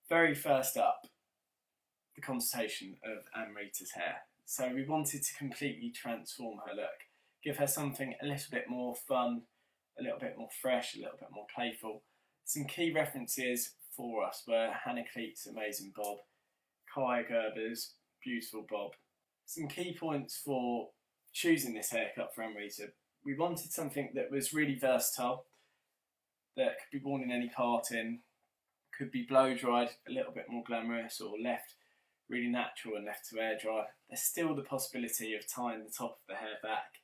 Very first up, the consultation of Amrita's hair. So we wanted to completely transform her look, give her something a little bit more fun, a little bit more fresh, a little bit more playful. Some key references for us were Hannah Cleek's amazing bob, Kai Gerber's beautiful bob. Some key points for choosing this haircut for Amrita. We wanted something that was really versatile, that could be worn in any parting, could be blow dried, a little bit more glamorous, or left really natural and left to air dry. There's still the possibility of tying the top of the hair back.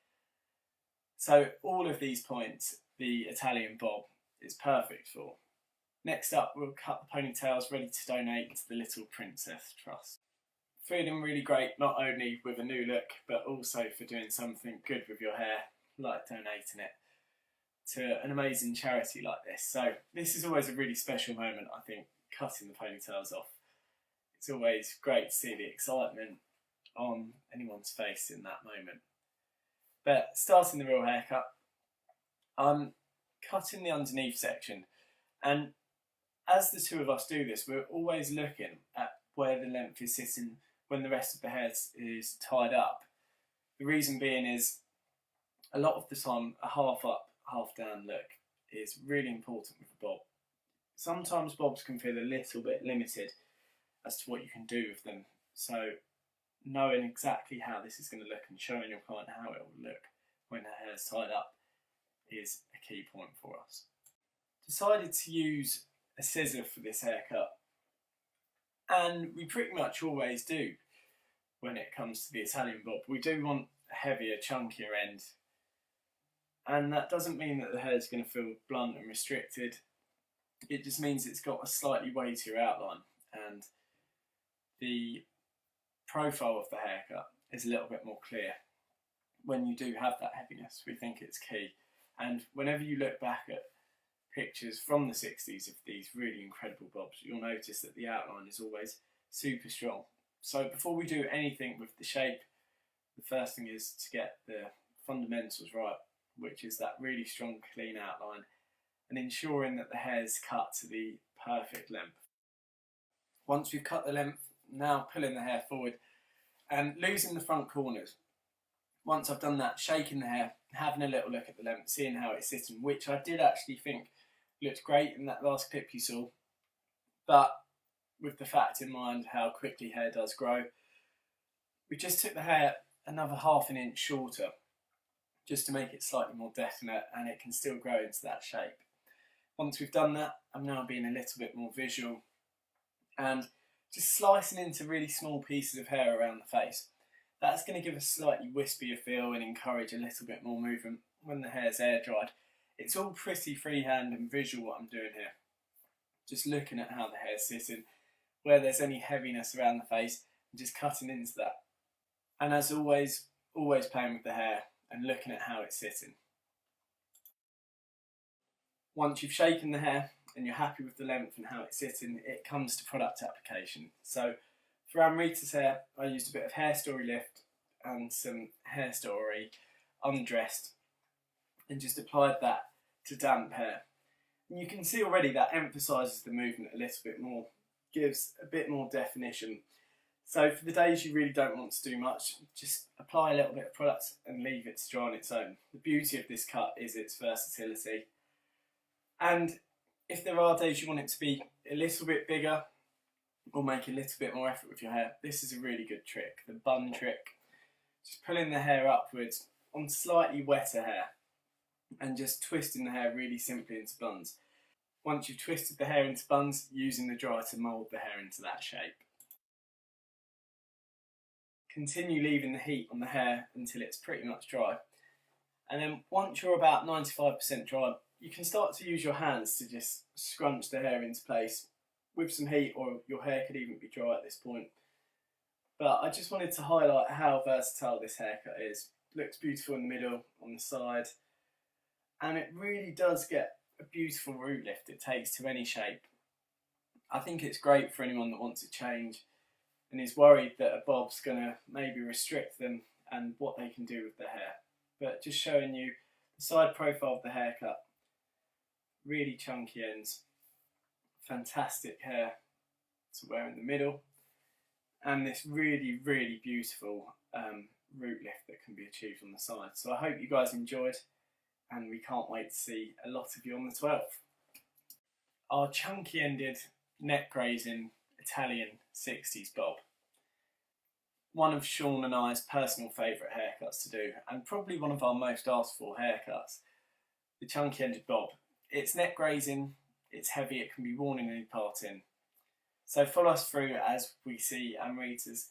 So all of these points the Italian bob is perfect for. Next up, we'll cut the ponytails ready to donate to the Little Princess Trust. Feeling really great not only with a new look, but also for doing something good with your hair, like donating it to an amazing charity like this. So this is always a really special moment, I think, cutting the ponytails off. It's always great to see the excitement on anyone's face in that moment. But starting the real haircut, I'm cutting the underneath section, and as the two of us do this, we're always looking at where the length is sitting when the rest of the hair is tied up. The reason being is a lot of the time a half up, half down look is really important with a bob. Sometimes bobs can feel a little bit limited as to what you can do with them, so knowing exactly how this is going to look and showing your client how it will look when her hair is tied up is a key point for us. Decided to use a scissor for this haircut, and we pretty much always do when it comes to the Italian bob. We do want a heavier, chunkier end, and that doesn't mean that the hair is going to feel blunt and restricted. It just means it's got a slightly weightier outline, and the profile of the haircut is a little bit more clear. When you do have that heaviness, we think it's key. And whenever you look back at pictures from the 60s of these really incredible bobs, you'll notice that the outline is always super strong. So before we do anything with the shape, the first thing is to get the fundamentals right, which is that really strong, clean outline, and ensuring that the hair is cut to the perfect length. Once we've cut the length, now pulling the hair forward and losing the front corners. Once I've done that, shaking the hair, having a little look at the length, seeing how it's sitting, which I did actually think looked great in that last clip you saw, but with the fact in mind how quickly hair does grow, we just took the hair another ½ an inch shorter just to make it slightly more definite and it can still grow into that shape. Once we've done that, I'm now being a little bit more visual and just slicing into really small pieces of hair around the face. That's going to give a slightly wispier feel and encourage a little bit more movement when the hair's air dried. It's all pretty freehand and visual what I'm doing here. Just looking at how the hair's sitting, where there's any heaviness around the face, and just cutting into that. And as always playing with the hair and looking at how it's sitting. Once you've shaken the hair and you're happy with the length and how it's sitting, it comes to product application. So for Amrita's hair, I used a bit of Hair Story Lift and some Hair Story Undressed and just applied that to damp hair. And you can see already that emphasises the movement a little bit more, gives a bit more definition. So for the days you really don't want to do much, just apply a little bit of product and leave it to dry on its own. The beauty of this cut is its versatility. And if there are days you want it to be a little bit bigger or make a little bit more effort with your hair, this is a really good trick, the bun trick. Just pulling the hair upwards on slightly wetter hair and just twisting the hair really simply into buns. Once you've twisted the hair into buns, using the dryer to mould the hair into that shape. Continue leaving the heat on the hair until it's pretty much dry. And then once you're about 95% dry, you can start to use your hands to just scrunch the hair into place with some heat, or your hair could even be dry at this point. But I just wanted to highlight how versatile this haircut is. It looks beautiful in the middle, on the side, and it really does get a beautiful root lift it takes to any shape. I think it's great for anyone that wants to change and is worried that a bob's going to maybe restrict them and what they can do with their hair. But just showing you the side profile of the haircut, really chunky ends, fantastic hair, to wear in the middle, and this really, really beautiful root lift that can be achieved on the side. So I hope you guys enjoyed, and we can't wait to see a lot of you on the 12th. Our chunky ended neck grazing Italian 60s bob. One of Sean and I's personal favourite haircuts to do, and probably one of our most asked for haircuts. The chunky ended bob. It's neck grazing, it's heavy, it can be worn in any part in. So follow us through as we see Amrita's